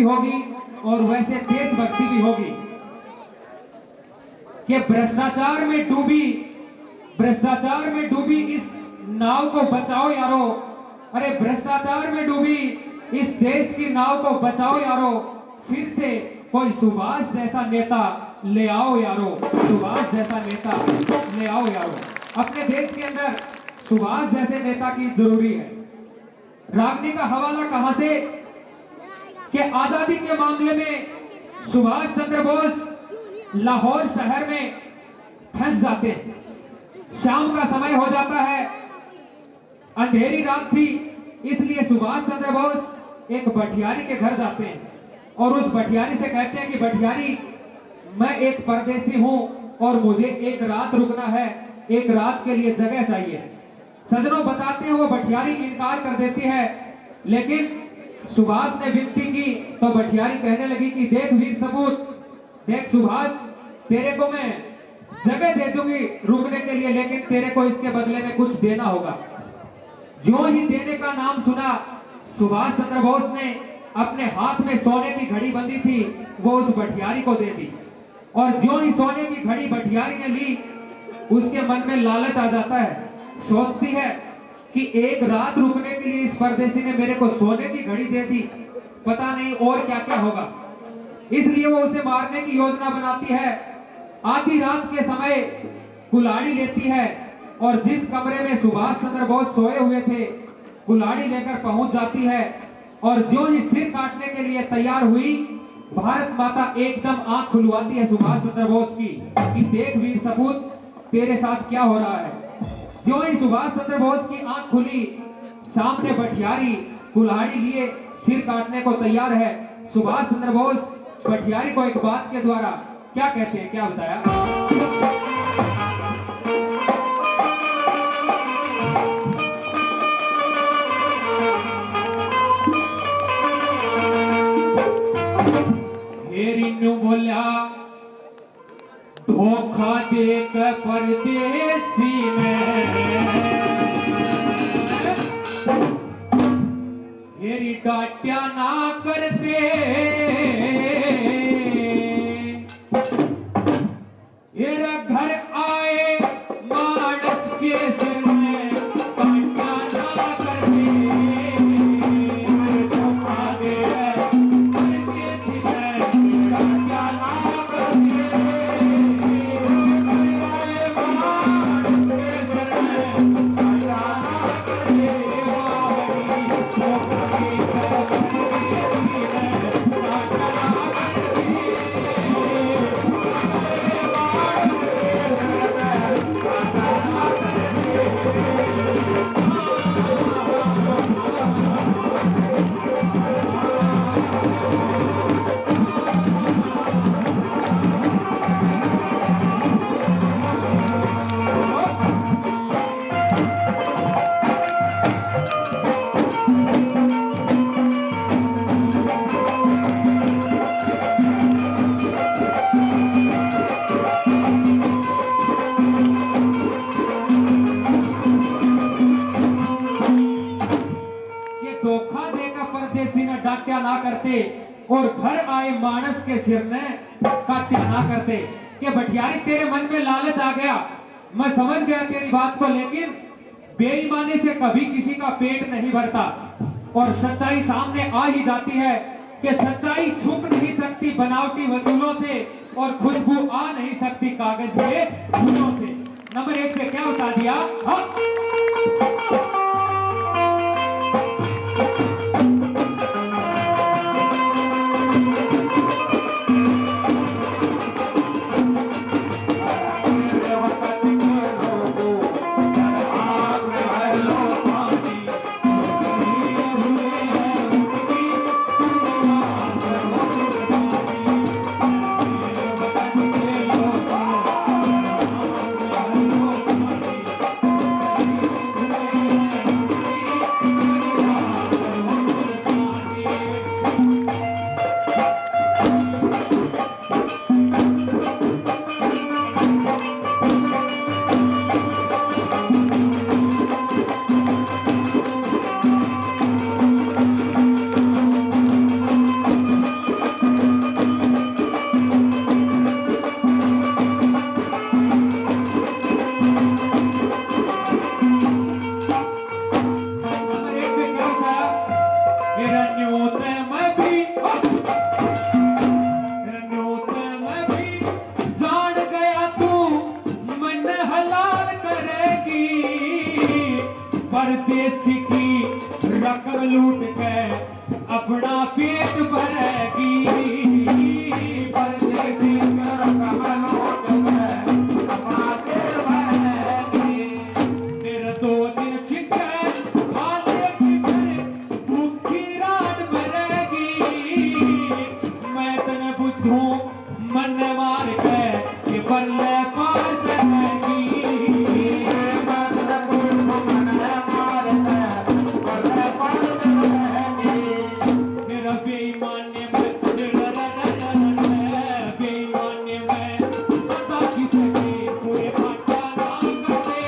होगी और वैसे देशभक्ति भी होगी कि भ्रष्टाचार में डूबी इस नाव को बचाओ यारो। अरे भ्रष्टाचार में डूबी इस देश की नाव को बचाओ यारो। फिर से कोई सुभाष जैसा नेता ले आओ यारो, सुभाष जैसा नेता ले आओ यारो। अपने देश के अंदर सुभाष जैसे नेता की जरूरी है। रागनी का हवाला कहां से कि आजादी के मामले में सुभाष चंद्र बोस लाहौर शहर में फंस जाते हैं। शाम का समय हो जाता है, अंधेरी रात थी, इसलिए सुभाष चंद्र बोस एक भटियारी के घर जाते हैं और उस भटियारी से कहते हैं कि भटियारी, मैं एक परदेसी हूं और मुझे एक रात रुकना है, एक रात के लिए जगह चाहिए। सजनों बताते हैं वो भटियारी इनकार कर देती है, लेकिन सुभाष ने विनती की तो भटियारी कहने लगी कि देख वीर सबूत, देख सुभाष, तेरे को मैं जगह दे दूंगी रुकने के लिए, लेकिन तेरे को इसके बदले में कुछ देना होगा। जो ही देने का नाम सुना, सुभाष चंद्र बोस ने अपने हाथ में सोने की घड़ी बंधी थी वो उस भटियारी को दे दी, और जो ही सोने की घड़ी भटियारी ने ली, उसके मन में लालच आ जाता है। सोचती है कि एक रात रुकने के लिए इस परदेसी ने मेरे को सोने की घड़ी दे दी, पता नहीं और क्या क्या होगा। इसलिए वो उसे मारने की योजना बनाती है। आधी रात के समय कुल्हाड़ी लेती है और जिस कमरे में सुभाष चंद्र बोस सोए हुए थे, कुल्हाड़ी लेकर पहुंच जाती है, और जो ही सिर काटने के लिए तैयार हुई, भारत माता एकदम आंख खुलवाती है सुभाष चंद्र बोस की कि देख वीर सपूत, तेरे साथ क्या हो रहा है। जो ही सुभाष चंद्र बोस की आंख खुली, सामने भटियारी कुल्हाड़ी लिए सिर काटने को तैयार है। सुभाष चंद्र बोस भटियारी को एक बात के द्वारा क्या कहते हैं, क्या बताया? हेरिन्यू बोला धोखा देकर परदेसी में, हेरी डांट्या ना करते, हेरा घर आए मानस के सिर में डांट्या ना करते, धोखा देकर परदेसी में डांट्या ना करते। धोखा देकर परदेसी ने डांट्या ना करते और घर आए मानस के सिर ने काट्या ना करते। कि भटियारी, तेरे मन में लालच आ गया, मैं समझ गया तेरी बात को, लेकिन बेईमानी से कभी किसी का पेट नहीं भरता, और सच्चाई सामने आ ही जाती है कि सच्चाई छुप नहीं सकती बनावटी वसूलों से, और खुशबू आ नहीं सकती कागज के फूलों से। नंबर 1 पे क्या बता दिया? सूं मन मार के ये परले पार रहेगी मेरा बेईमानी में बेईमानी में सदा किसके पूरे फटा ना करे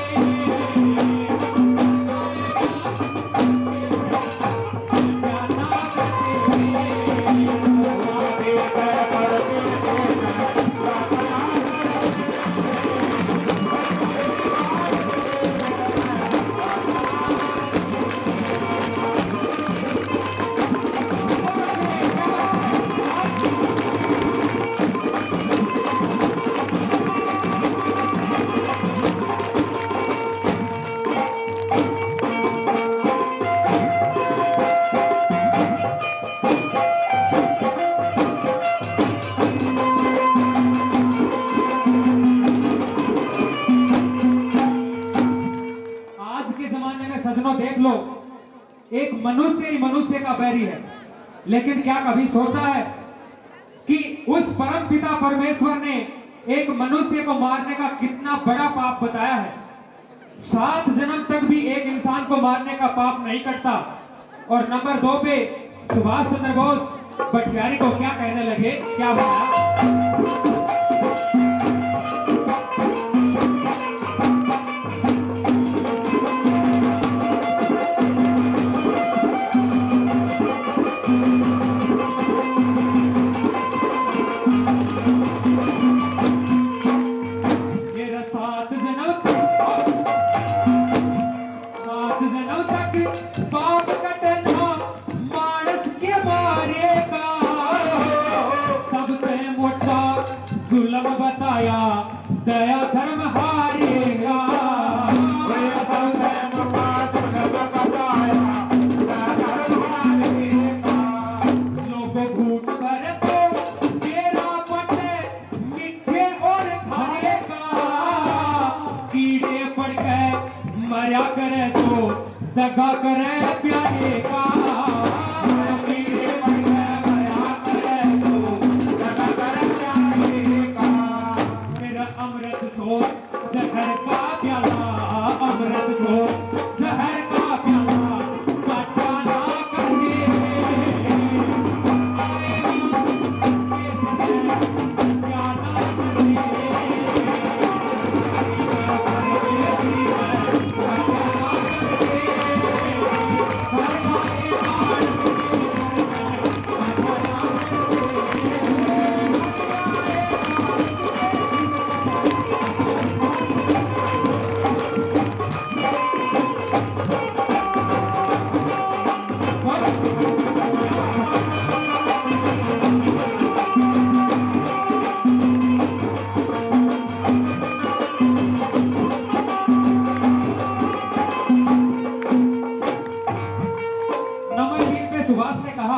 सजनों देख लो, एक मनुष्य ही मनुष्य का बैरी है, लेकिन क्या कभी सोचा है कि उस परम पिता परमेश्वर ने एक मनुष्य को मारने का कितना बड़ा पाप बताया है। 7 जन्म तक भी एक इंसान को मारने का पाप नहीं कटता। और नंबर 2 पे सुभाष चंद्र बोस भटियारी को क्या कहने लगे, क्या बताया? जुल्म बताया दया धर्म हारेगा लोगों घूट भर तो तेरा पटे मिठे और खाने का कीड़े पड़ गए मरा करे तो दगा करे प्यारे का जहर का प्याला अमृत सोच जहर का प्याला सटा ना करने सुभाष ने कहा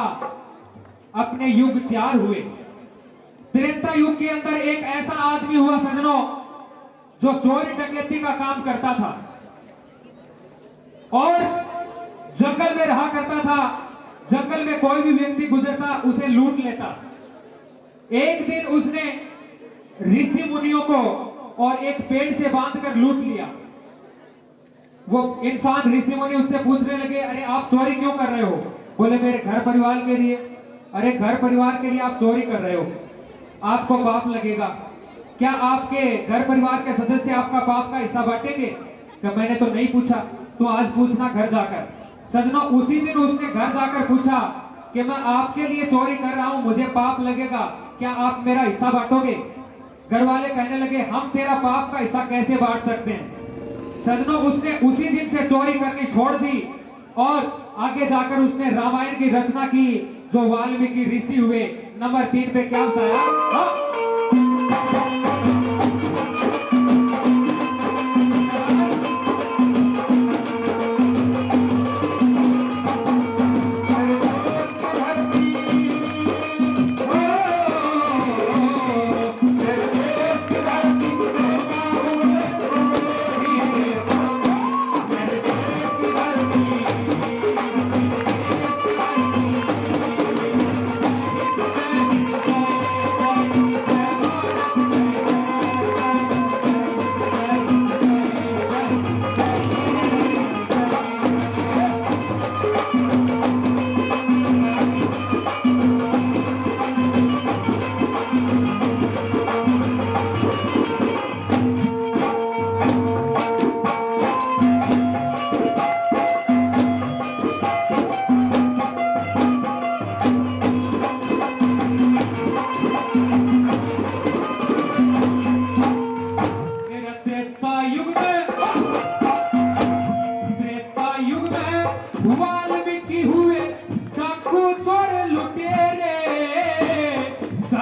अपने युग 4 हुए। त्रेता युग के अंदर एक ऐसा आदमी हुआ सजनों जो चोरी डकैती का काम करता था और जंगल में रहा करता था। जंगल में कोई भी व्यक्ति गुजरता उसे लूट लेता। एक दिन उसने ऋषि मुनियों को और एक पेड़ से बांधकर लूट लिया। वो इंसान ऋषि मुनि उससे पूछने लगे, अरे आप चोरी क्यों कर रहे हो? बोले मेरे घर परिवार के लिए। अरे घर परिवार के लिए आप चोरी कर रहे हो, आपको पाप लगेगा। क्या आपके घर परिवार के सदस्य आपका पाप का हिस्सा बांटेंगे? तो मैंने तो नहीं पूछा, तो आज पूछना घर जाकर। सजनों उसी दिन उसने घर जाकर पूछा कि मैं आपके लिए चोरी कर रहा हूं, मुझे पाप लगेगा, क्या आप मेरा हिस्सा बांटोगे? घर वाले कहने लगे हम तेरा पाप का हिस्सा कैसे बांट सकते हैं। सजनों उसने उसी दिन से चोरी करनी छोड़ दी और आगे जाकर उसने रामायण की रचना की जो वाल्मीकि ऋषि हुए। नंबर 3 पे क्या बताया?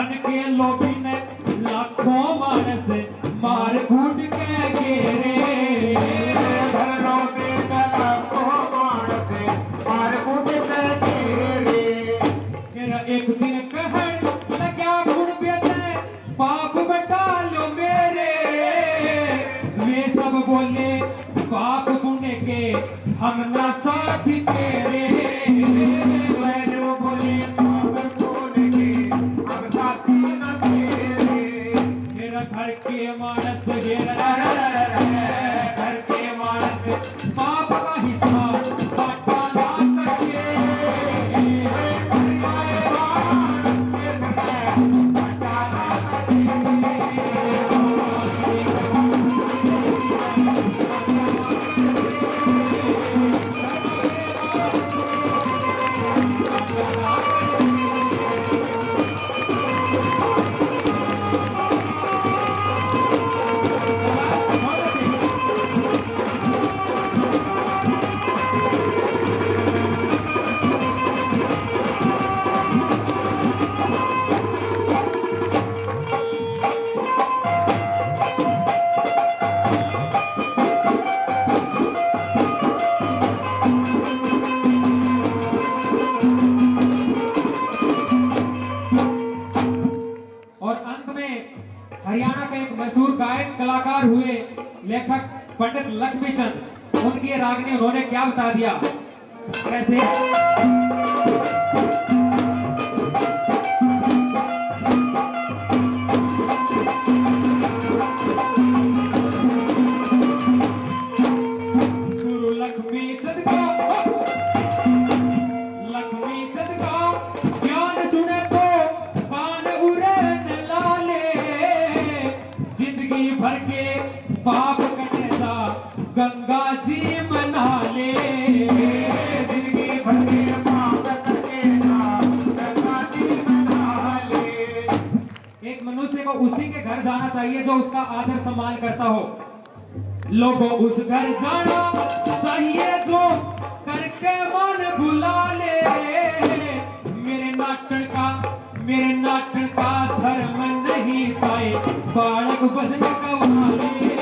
धन के लोभी ने लाखों मानस मार कूट के घेरे। धनों के लाखों मानस मार कूट के घेरे। मेरा एक दिन कहन लग्या गुण बेटे पाप बटा लो मेरे। वे सब बोले पाप पुण्य के हम ना साथ तेरे। मैंने बोले पाप पुण्य के हम साथी न तेरे। मेरा घर के मानस घर के मानस पाप का हिस्सा बाटा ना करके। और अंत में हरियाणा के एक मशहूर गायक कलाकार हुए लेखक पंडित लक्ष्मीचंद, उनकी रागनी उन्होंने क्या बता दिया कैसे। गुरु लक्ष्मीचंद का ज्ञान सुने तो कान उड़े न लाले। जिंदगी भर के पाप कटे सा गंगा जी मना ले। जिंदगी भर के पाप करके ना गंगा जी मना ले। एक मनुष्य को उसी के घर जाना चाहिए जो उसका आदर सम्मान करता हो। लोगों उस घर जाना चाहिए जो करके मन भुला ले। मेरे नाटक का धर्म नहीं पाए बालक भजन कवाले।